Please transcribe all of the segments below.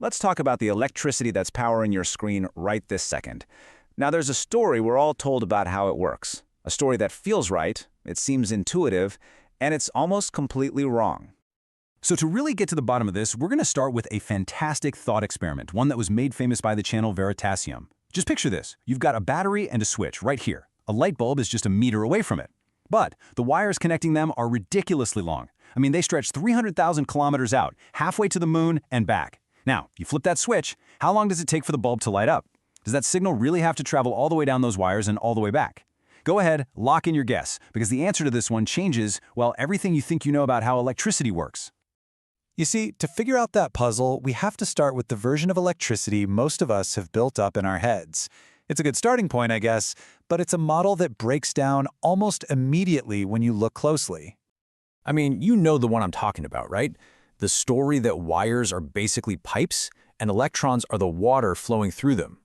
Let's talk about the electricity that's powering your screen right this second. Now, there's a story we're all told about how it works. A story that feels right, it seems intuitive, and it's almost completely wrong. So to really get to the bottom of this, we're going to start with a fantastic thought experiment, one that was made famous by the channel Veritasium. Just picture this. You've got a battery and a switch right here. A light bulb is just a meter away from it. But the wires connecting them are ridiculously long. I mean, they stretch 300,000 kilometers out, halfway to the moon and back. Now, you flip that switch, how long does it take for the bulb to light up? Does that signal really have to travel all the way down those wires and all the way back? Go ahead, lock in your guess, because the answer to this one changes, well, everything you think you know about how electricity works. You see, to figure out that puzzle, we have to start with the version of electricity most of us have built up in our heads. It's a good starting point, I guess, but it's a model that breaks down almost immediately when you look closely. I mean, you know the one I'm talking about, right? The story that wires are basically pipes and electrons are the water flowing through them.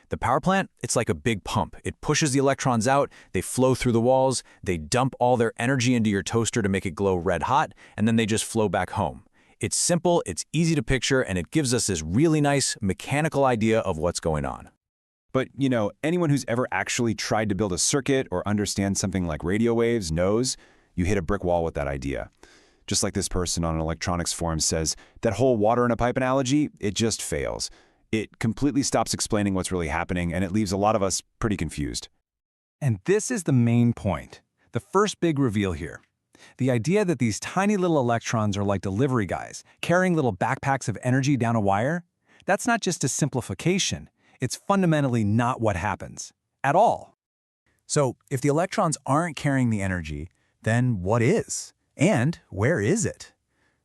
The power plant, it's like a big pump. It pushes the electrons out, they flow through the walls, they dump all their energy into your toaster to make it glow red hot, and then they just flow back home. It's simple, it's easy to picture, and it gives us this really nice mechanical idea of what's going on. But, anyone who's ever actually tried to build a circuit or understand something like radio waves knows you hit a brick wall with that idea. Just like this person on an electronics forum says, that whole water in a pipe analogy, it just fails. It completely stops explaining what's really happening, and it leaves a lot of us pretty confused. And this is the main point, the first big reveal here. The idea that these tiny little electrons are like delivery guys, carrying little backpacks of energy down a wire, that's not just a simplification. It's fundamentally not what happens, at all. So, if the electrons aren't carrying the energy, then what is? And where is it?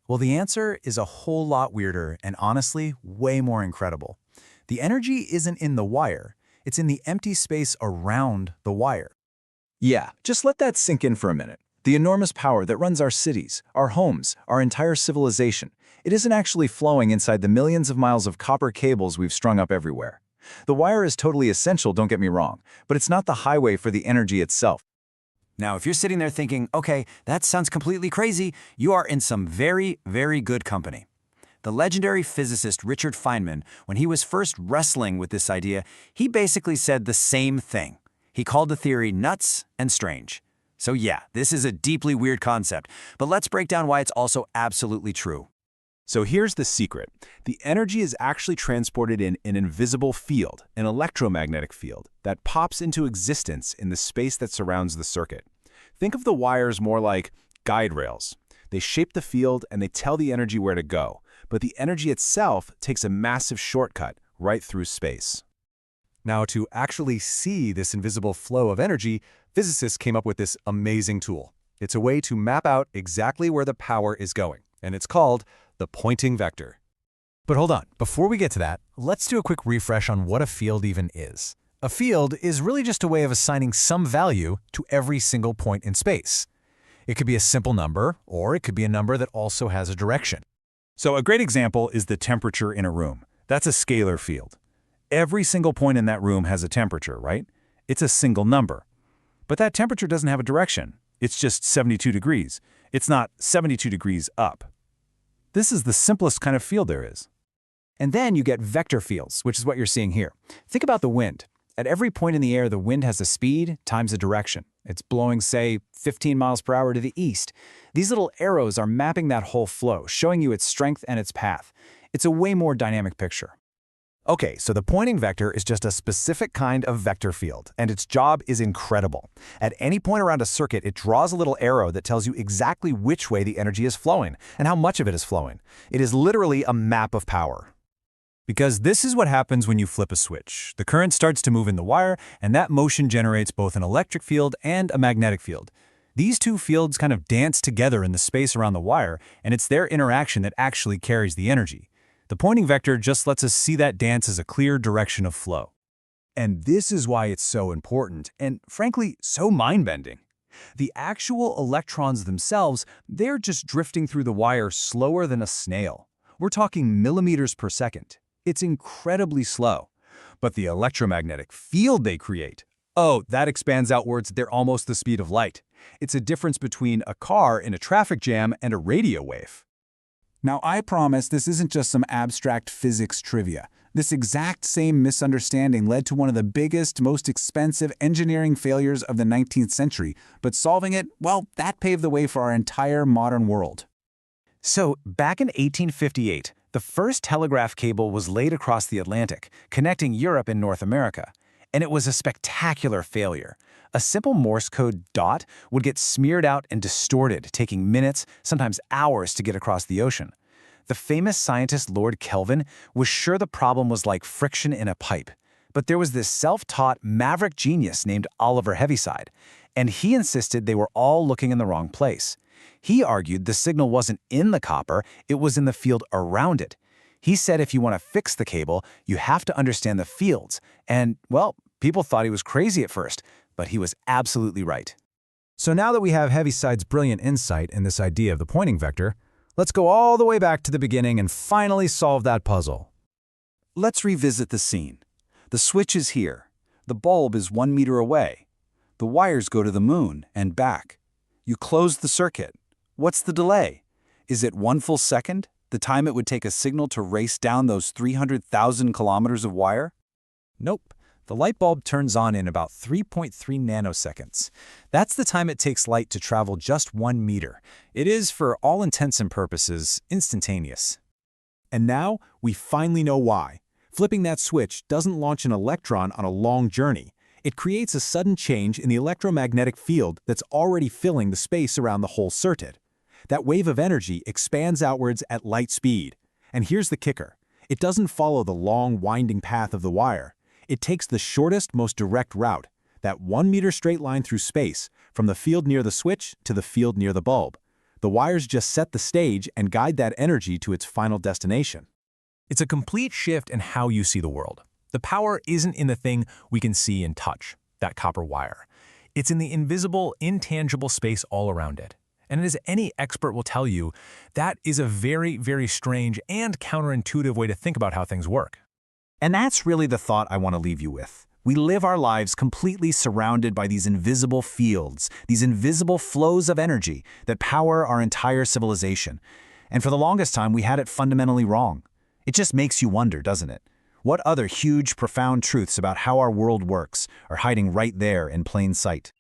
Well, the answer is a whole lot weirder and honestly, way more incredible. The energy isn't in the wire, it's in the empty space around the wire. Yeah, just let that sink in for a minute. The enormous power that runs our cities, our homes, our entire civilization, it isn't actually flowing inside the millions of miles of copper cables we've strung up everywhere. The wire is totally essential, don't get me wrong, but it's not the highway for the energy itself. Now, if you're sitting there thinking, okay, that sounds completely crazy, you are in some very, very good company. The legendary physicist Richard Feynman, when he was first wrestling with this idea, he basically said the same thing. He called the theory nuts and strange. So yeah, this is a deeply weird concept, but let's break down why it's also absolutely true. So here's the secret. The energy is actually transported in an invisible field, an electromagnetic field, that pops into existence in the space that surrounds the circuit. Think of the wires more like guide rails. They shape the field and they tell the energy where to go, but the energy itself takes a massive shortcut right through space. Now, to actually see this invisible flow of energy, physicists came up with this amazing tool. It's a way to map out exactly where the power is going, and it's called the pointing vector. But hold on, before we get to that, let's do a quick refresh on what a field even is. A field is really just a way of assigning some value to every single point in space. It could be a simple number, or it could be a number that also has a direction. So a great example is the temperature in a room. That's a scalar field. Every single point in that room has a temperature, right? It's a single number. But that temperature doesn't have a direction. It's just 72 degrees. It's not 72 degrees up. This is the simplest kind of field there is. And then you get vector fields, which is what you're seeing here. Think about the wind. At every point in the air, the wind has a speed times a direction. It's blowing, say, 15 miles per hour to the east. These little arrows are mapping that whole flow, showing you its strength and its path. It's a way more dynamic picture. Okay, so the pointing vector is just a specific kind of vector field, and its job is incredible. At any point around a circuit, it draws a little arrow that tells you exactly which way the energy is flowing and how much of it is flowing. It is literally a map of power. Because this is what happens when you flip a switch. The current starts to move in the wire, and that motion generates both an electric field and a magnetic field. These two fields kind of dance together in the space around the wire, and it's their interaction that actually carries the energy. The pointing vector just lets us see that dance as a clear direction of flow. And this is why it's so important, and frankly, so mind-bending. The actual electrons themselves, they're just drifting through the wire slower than a snail. We're talking millimeters per second. It's incredibly slow. But the electromagnetic field they create, oh, that expands outwards. They're almost the speed of light. It's a difference between a car in a traffic jam and a radio wave. Now, I promise this isn't just some abstract physics trivia. This exact same misunderstanding led to one of the biggest, most expensive engineering failures of the 19th century, but solving it, well, that paved the way for our entire modern world. So, back in 1858, the first telegraph cable was laid across the Atlantic, connecting Europe and North America. And it was a spectacular failure. A simple Morse code dot would get smeared out and distorted, taking minutes, sometimes hours to get across the ocean. The famous scientist Lord Kelvin was sure the problem was like friction in a pipe. But there was this self-taught maverick genius named Oliver Heaviside, and he insisted they were all looking in the wrong place. He argued the signal wasn't in the copper, it was in the field around it. He said if you want to fix the cable, you have to understand the fields. And, well, people thought he was crazy at first, but he was absolutely right. So now that we have Heaviside's brilliant insight in this idea of the pointing vector, let's go all the way back to the beginning and finally solve that puzzle. Let's revisit the scene. The switch is here. The bulb is 1 meter away. The wires go to the moon and back. You close the circuit. What's the delay? Is it 1 full second, the time it would take a signal to race down those 300,000 kilometers of wire? Nope. The light bulb turns on in about 3.3 nanoseconds. That's the time it takes light to travel just 1 meter. It is, for all intents and purposes, instantaneous. And now, we finally know why. Flipping that switch doesn't launch an electron on a long journey. It creates a sudden change in the electromagnetic field that's already filling the space around the whole circuit. That wave of energy expands outwards at light speed. And here's the kicker. It doesn't follow the long, winding path of the wire. It takes the shortest, most direct route, that 1 meter straight line through space, from the field near the switch to the field near the bulb. The wires just set the stage and guide that energy to its final destination. It's a complete shift in how you see the world. The power isn't in the thing we can see and touch, that copper wire. It's in the invisible, intangible space all around it. And as any expert will tell you, that is a very, very strange and counterintuitive way to think about how things work. And that's really the thought I want to leave you with. We live our lives completely surrounded by these invisible fields, these invisible flows of energy that power our entire civilization. And for the longest time, we had it fundamentally wrong. It just makes you wonder, doesn't it? What other huge, profound truths about how our world works are hiding right there in plain sight?